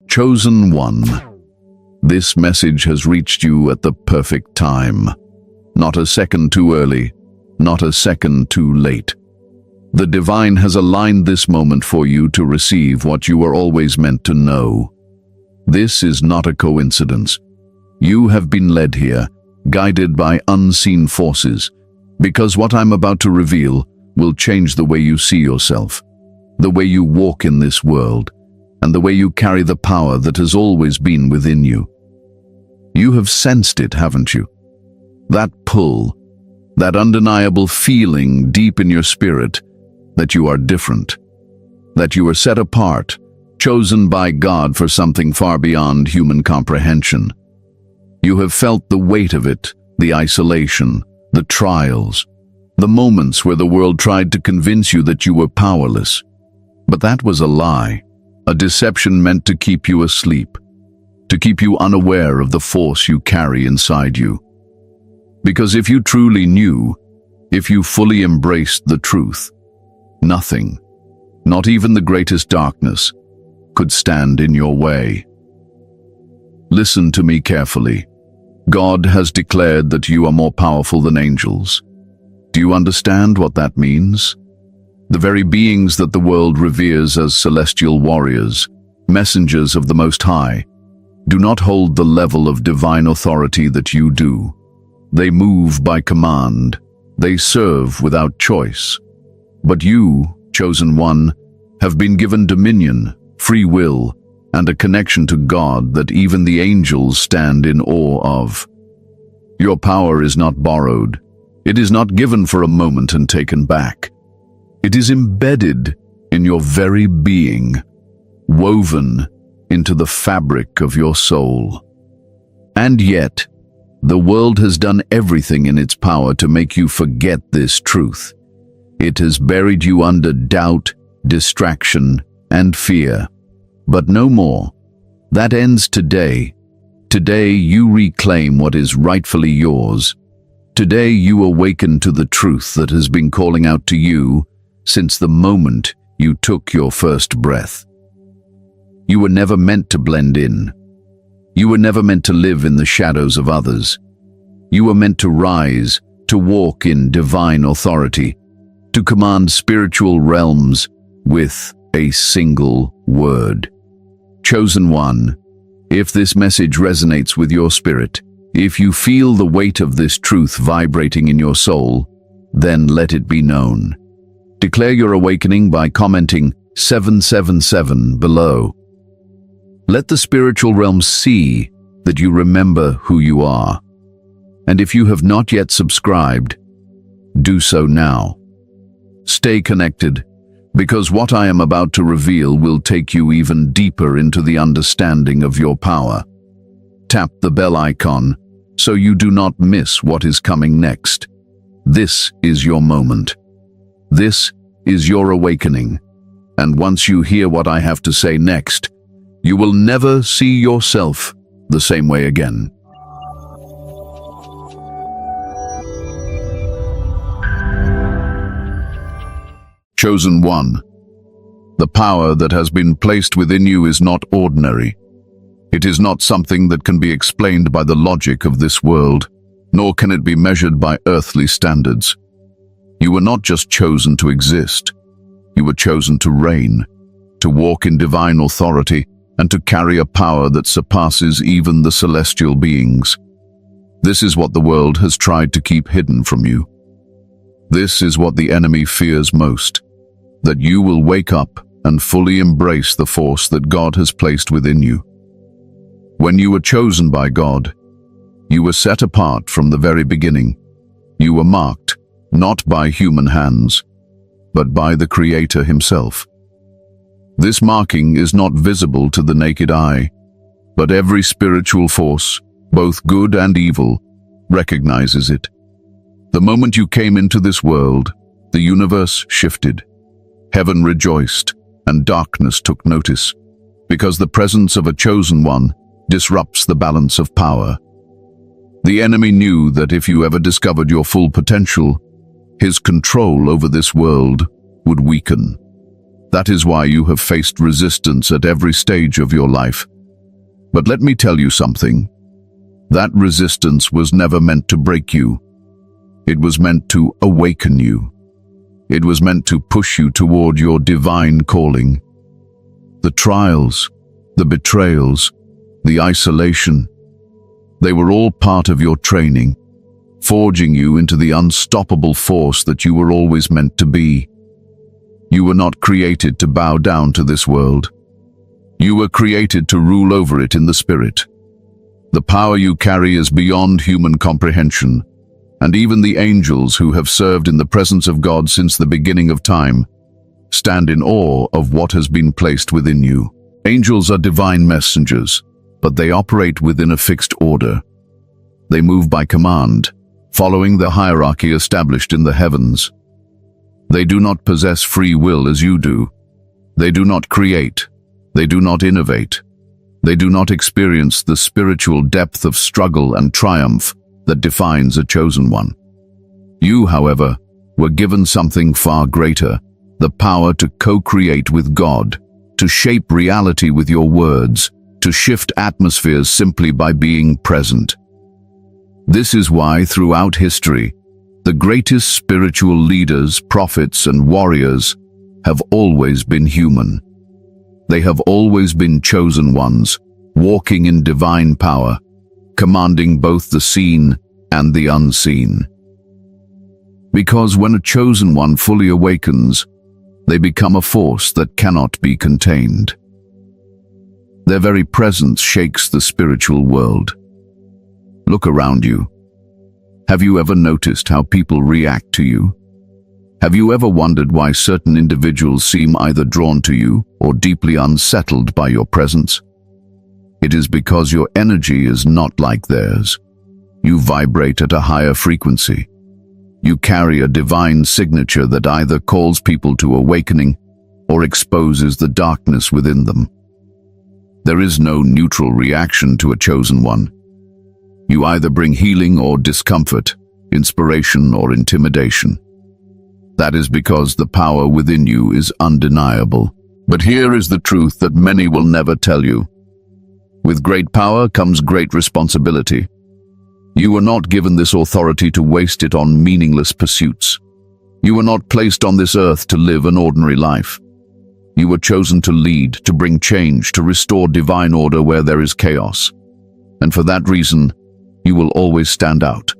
Chosen one, this message has reached you at the perfect time. Not a second too early, not a second too late. The divine has aligned this moment for you to receive what you were always meant to know. This is not a coincidence. You have been led here, guided by unseen forces, because what I'm about to reveal will change the way you see yourself, the way you walk in this world, and the way you carry the power that has always been within you. You have sensed it, haven't you? That pull, that undeniable feeling deep in your spirit that you are different, that you are set apart, chosen by God for something far beyond human comprehension. You have felt the weight of it, the isolation, the trials, the moments where the world tried to convince you that you were powerless. But that was a lie, a deception meant to keep you asleep, to keep you unaware of the force you carry inside you. Because if you truly knew, if you fully embraced the truth, nothing, not even the greatest darkness, could stand in your way. Listen to me carefully. God has declared that you are more powerful than angels. Do you understand what that means? The very beings that the world reveres as celestial warriors, messengers of the Most High, do not hold the level of divine authority that you do. They move by command. They serve without choice. But you, chosen one, have been given dominion, free will, and a connection to God that even the angels stand in awe of. Your power is not borrowed. It is not given for a moment and taken back. It is embedded in your very being, woven into the fabric of your soul. And yet, the world has done everything in its power to make you forget this truth. It has buried you under doubt, distraction, and fear. But no more. That ends today. Today you reclaim what is rightfully yours. Today you awaken to the truth that has been calling out to you since the moment you took your first breath. You were never meant to blend in. You were never meant to live in the shadows of others. You were meant to rise, to walk in divine authority, to command spiritual realms with a single word. Chosen one, if this message resonates with your spirit, if you feel the weight of this truth vibrating in your soul, then let it be known. Declare your awakening by commenting 777 below. Let the spiritual realm see that you remember who you are. And if you have not yet subscribed, do so now. Stay connected, because what I am about to reveal will take you even deeper into the understanding of your power. Tap the bell icon so you do not miss what is coming next. This is your moment. This is your awakening. And once you hear what I have to say next, you will never see yourself the same way again. Chosen one, the power that has been placed within you is not ordinary. It is not something that can be explained by the logic of this world, nor can it be measured by earthly standards. You were not just chosen to exist. You were chosen to reign, to walk in divine authority, and to carry a power that surpasses even the celestial beings. This is what the world has tried to keep hidden from you. This is what the enemy fears most, that you will wake up and fully embrace the force that God has placed within you. When you were chosen by God, you were set apart from the very beginning. You were marked, not by human hands, but by the Creator Himself. This marking is not visible to the naked eye, but every spiritual force, both good and evil, recognizes it. The moment you came into this world, the universe shifted. Heaven rejoiced, and darkness took notice, because the presence of a chosen one disrupts the balance of power. The enemy knew that if you ever discovered your full potential, his control over this world would weaken. That is why you have faced resistance at every stage of your life. But let me tell you something. That resistance was never meant to break you. It was meant to awaken you. It was meant to push you toward your divine calling. The trials, the betrayals, the isolation, they were all part of your training, forging you into the unstoppable force that you were always meant to be. You were not created to bow down to this world. You were created to rule over it in the spirit. The power you carry is beyond human comprehension, and even the angels who have served in the presence of God since the beginning of time stand in awe of what has been placed within you. Angels are divine messengers, but they operate within a fixed order. They move by command, following the hierarchy established in the heavens. They do not possess free will as you do. They do not create. They do not innovate. They do not experience the spiritual depth of struggle and triumph that defines a chosen one. You, however, were given something far greater, the power to co-create with God, to shape reality with your words, to shift atmospheres simply by being present. This is why, throughout history, the greatest spiritual leaders, prophets, and warriors have always been human. They have always been chosen ones, walking in divine power, commanding both the seen and the unseen. Because when a chosen one fully awakens, they become a force that cannot be contained. Their very presence shakes the spiritual world. Look around you. Have you ever noticed how people react to you? Have you ever wondered why certain individuals seem either drawn to you or deeply unsettled by your presence? It is because your energy is not like theirs. You vibrate at a higher frequency. You carry a divine signature that either calls people to awakening or exposes the darkness within them. There is no neutral reaction to a chosen one. You either bring healing or discomfort, inspiration or intimidation. That is because the power within you is undeniable. But here is the truth that many will never tell you. With great power comes great responsibility. You were not given this authority to waste it on meaningless pursuits. You were not placed on this earth to live an ordinary life. You were chosen to lead, to bring change, to restore divine order where there is chaos. And for that reason, you will always stand out.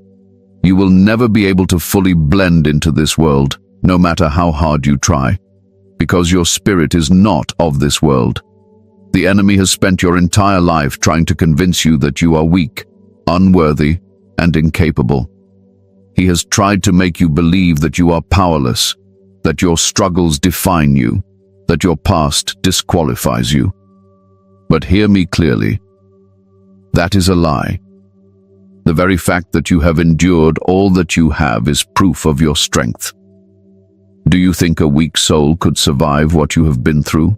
You will never be able to fully blend into this world, no matter how hard you try, because your spirit is not of this world. The enemy has spent your entire life trying to convince you that you are weak, unworthy, and incapable. He has tried to make you believe that you are powerless, that your struggles define you, that your past disqualifies you. But hear me clearly. That is a lie. The very fact that you have endured all that you have is proof of your strength. Do you think a weak soul could survive what you have been through?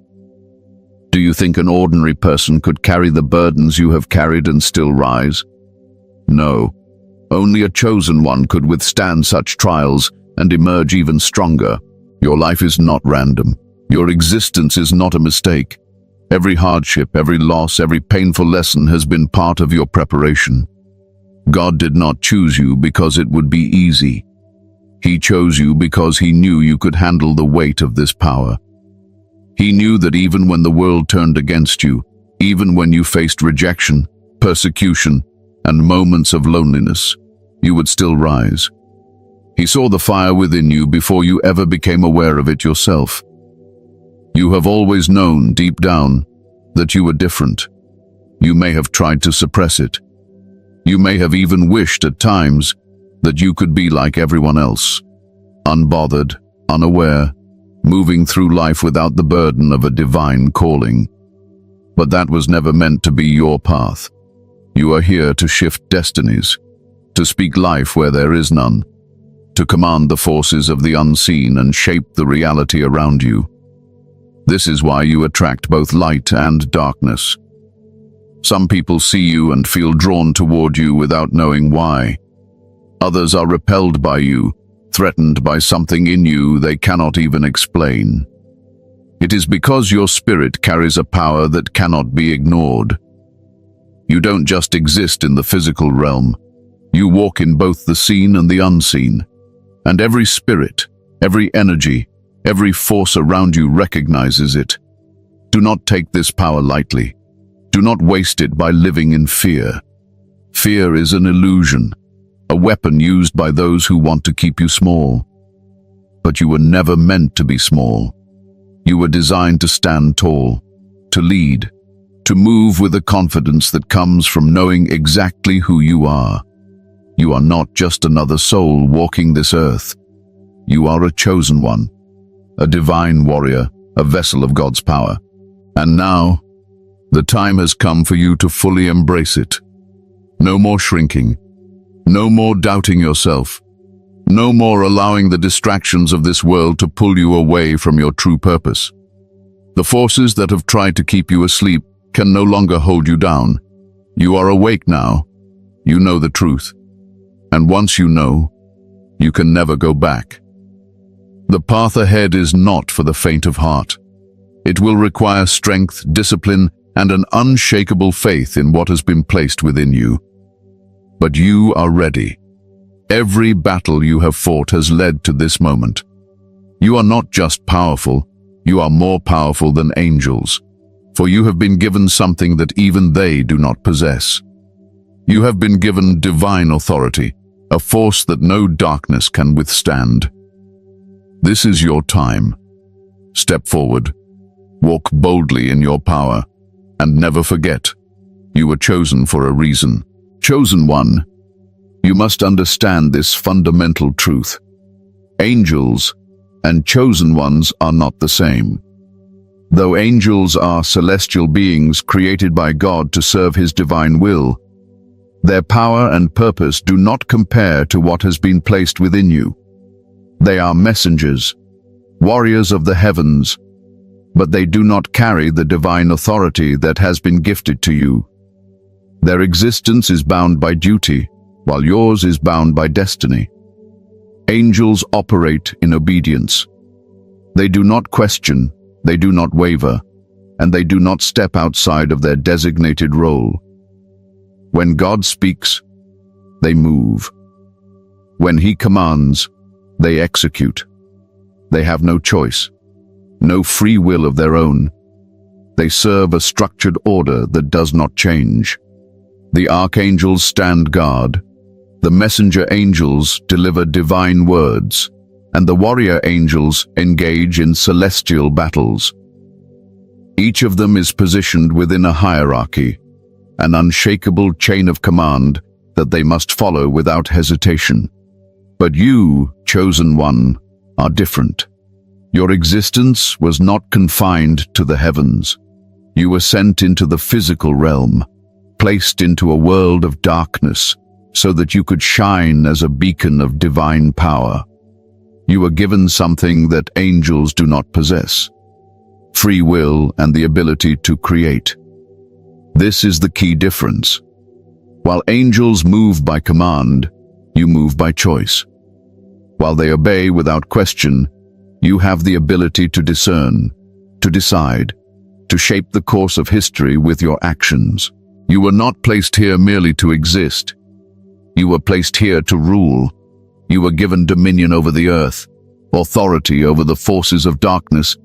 Do you think an ordinary person could carry the burdens you have carried and still rise? No. Only a chosen one could withstand such trials and emerge even stronger. Your life is not random. Your existence is not a mistake. Every hardship, every loss, every painful lesson has been part of your preparation. God did not choose you because it would be easy. He chose you because He knew you could handle the weight of this power. He knew that even when the world turned against you, even when you faced rejection, persecution, and moments of loneliness, you would still rise. He saw the fire within you before you ever became aware of it yourself. You have always known, deep down, that you were different. You may have tried to suppress it. You may have even wished at times that you could be like everyone else, unbothered, unaware, moving through life without the burden of a divine calling. But that was never meant to be your path. You are here to shift destinies, to speak life where there is none, to command the forces of the unseen and shape the reality around you. This is why you attract both light and darkness. Some people see you and feel drawn toward you without knowing why. Others are repelled by you, threatened by something in you they cannot even explain. It is because your spirit carries a power that cannot be ignored. You don't just exist in the physical realm. You walk in both the seen and the unseen. And every spirit, every energy, every force around you recognizes it. Do not take this power lightly. Do not waste it by living in fear. Fear is an illusion, a weapon used by those who want to keep you small. But you were never meant to be small. You were designed to stand tall, to lead, to move with a confidence that comes from knowing exactly who you are. You are not just another soul walking this earth. You are a chosen one, a divine warrior, a vessel of God's power. And now, the time has come for you to fully embrace it. No more shrinking. No more doubting yourself. No more allowing the distractions of this world to pull you away from your true purpose. The forces that have tried to keep you asleep can no longer hold you down. You are awake now. You know the truth. And once you know, you can never go back. The path ahead is not for the faint of heart. It will require strength, discipline, and an unshakable faith in what has been placed within you. But you are ready. Every battle you have fought has led to this moment. You are not just powerful, you are more powerful than angels, for you have been given something that even they do not possess. You have been given divine authority, a force that no darkness can withstand. This is your time. Step forward, walk boldly in your power, and never forget, you were chosen for a reason. Chosen one, you must understand this fundamental truth. Angels and chosen ones are not the same. Though angels are celestial beings created by God to serve His divine will, their power and purpose do not compare to what has been placed within you. They are messengers, warriors of the heavens, but they do not carry the divine authority that has been gifted to you. Their existence is bound by duty, while yours is bound by destiny. Angels operate in obedience. They do not question, they do not waver, and they do not step outside of their designated role. When God speaks, they move. When He commands, they execute. They have no choice, no free will of their own. They serve a structured order that does not change. The archangels stand guard, the messenger angels deliver divine words, and the warrior angels engage in celestial battles. Each of them is positioned within a hierarchy, an unshakable chain of command that they must follow without hesitation. But you, chosen one, are different. Your existence was not confined to the heavens. You were sent into the physical realm, placed into a world of darkness, so that you could shine as a beacon of divine power. You were given something that angels do not possess: free will and the ability to create. This is the key difference. While angels move by command, you move by choice. While they obey without question, you have the ability to discern, to decide, to shape the course of history with your actions. You were not placed here merely to exist. You were placed here to rule. You were given dominion over the earth, authority over the forces of darkness,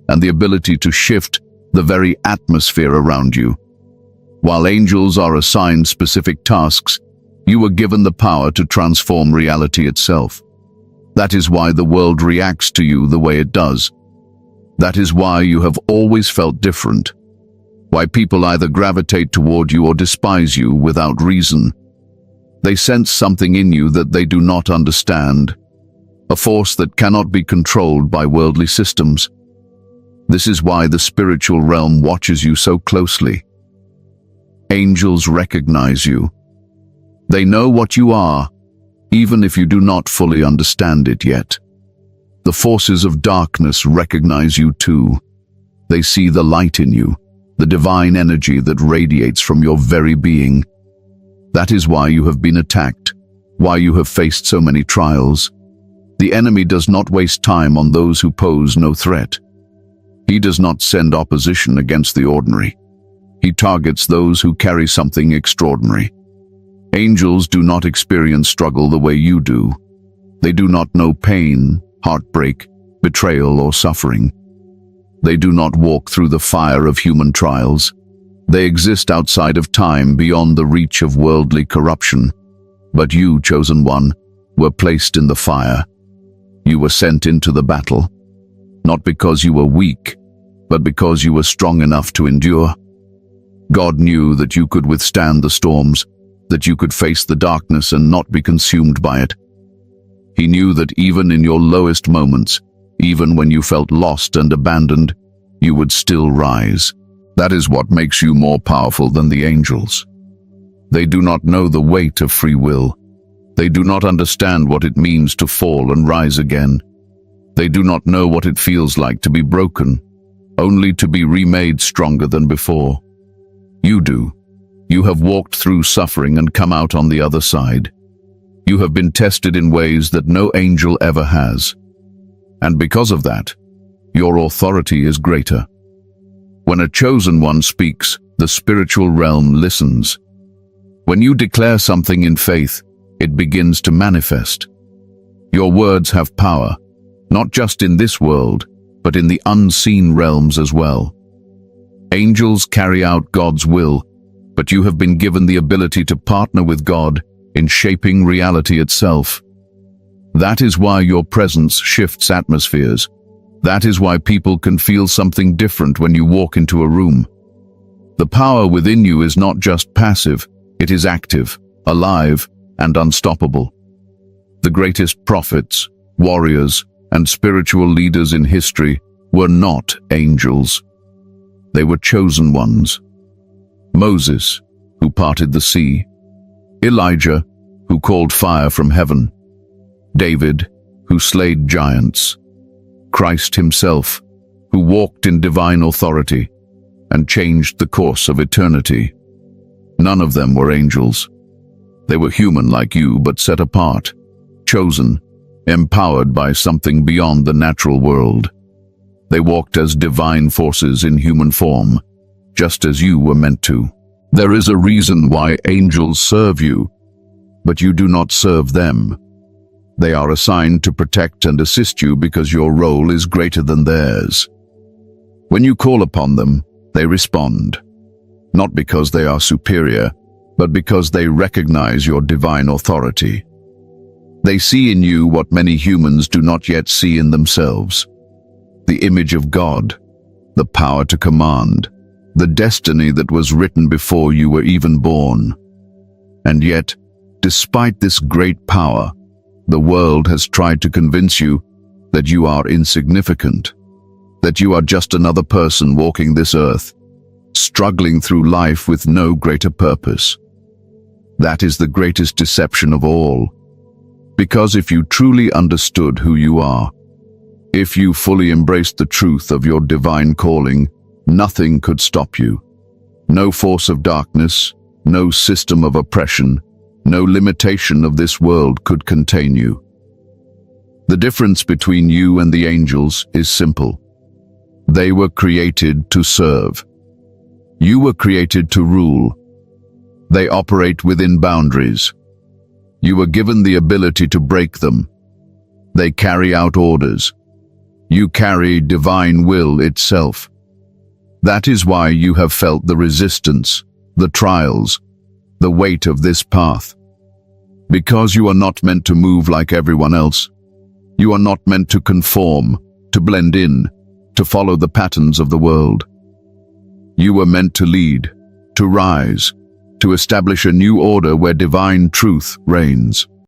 and the ability to shift the very atmosphere around you. While angels are assigned specific tasks, you were given the power to transform reality itself. That is why the world reacts to you the way it does. That is why you have always felt different. Why people either gravitate toward you or despise you without reason. They sense something in you that they do not understand, a force that cannot be controlled by worldly systems. This is why the spiritual realm watches you so closely. Angels recognize you. They know what you are, even if you do not fully understand it yet. The forces of darkness recognize you too. They see the light in you, the divine energy that radiates from your very being. That is why you have been attacked, why you have faced so many trials. The enemy does not waste time on those who pose no threat. He does not send opposition against the ordinary. He targets those who carry something extraordinary. Angels do not experience struggle the way you do. They do not know pain, heartbreak, betrayal, or suffering. They do not walk through the fire of human trials. They exist outside of time, beyond the reach of worldly corruption. But you, chosen one, were placed in the fire. You were sent into the battle, not because you were weak, but because you were strong enough to endure. God knew that you could withstand the storms, that you could face the darkness and not be consumed by it. He knew that even in your lowest moments, even when you felt lost and abandoned, you would still rise. That is what makes you more powerful than the angels. They do not know the weight of free will. They do not understand what it means to fall and rise again. They do not know what it feels like to be broken, only to be remade stronger than before. You do. You have walked through suffering and come out on the other side. You have been tested in ways that no angel ever has. And because of that, your authority is greater. When a chosen one speaks, the spiritual realm listens. When you declare something in faith, it begins to manifest. Your words have power, not just in this world, but in the unseen realms as well. Angels carry out God's will, but you have been given the ability to partner with God in shaping reality itself. That is why your presence shifts atmospheres. That is why people can feel something different when you walk into a room. The power within you is not just passive, it is active, alive, and unstoppable. The greatest prophets, warriors, and spiritual leaders in history were not angels. They were chosen ones. Moses, who parted the sea. Elijah, who called fire from heaven. David, who slayed giants. Christ himself, who walked in divine authority and changed the course of eternity. None of them were angels. They were human like you, but set apart, chosen, empowered by something beyond the natural world. They walked as divine forces in human form, just as you were meant to. There is a reason why angels serve you, but you do not serve them. They are assigned to protect and assist you because your role is greater than theirs. When you call upon them, they respond, not because they are superior, but because they recognize your divine authority. They see in you what many humans do not yet see in themselves: the image of God, the power to command, the destiny that was written before you were even born. And yet, despite this great power, the world has tried to convince you that you are insignificant, that you are just another person walking this earth, struggling through life with no greater purpose. That is the greatest deception of all. Because if you truly understood who you are, if you fully embraced the truth of your divine calling, nothing could stop you. No force of darkness, no system of oppression, no limitation of this world could contain you. The difference between you and the angels is simple. They were created to serve. You were created to rule. They operate within boundaries. You were given the ability to break them. They carry out orders. You carry divine will itself. That is why you have felt the resistance, the trials, the weight of this path. Because you are not meant to move like everyone else. You are not meant to conform, to blend in, to follow the patterns of the world. You were meant to lead, to rise, to establish a new order where divine truth reigns.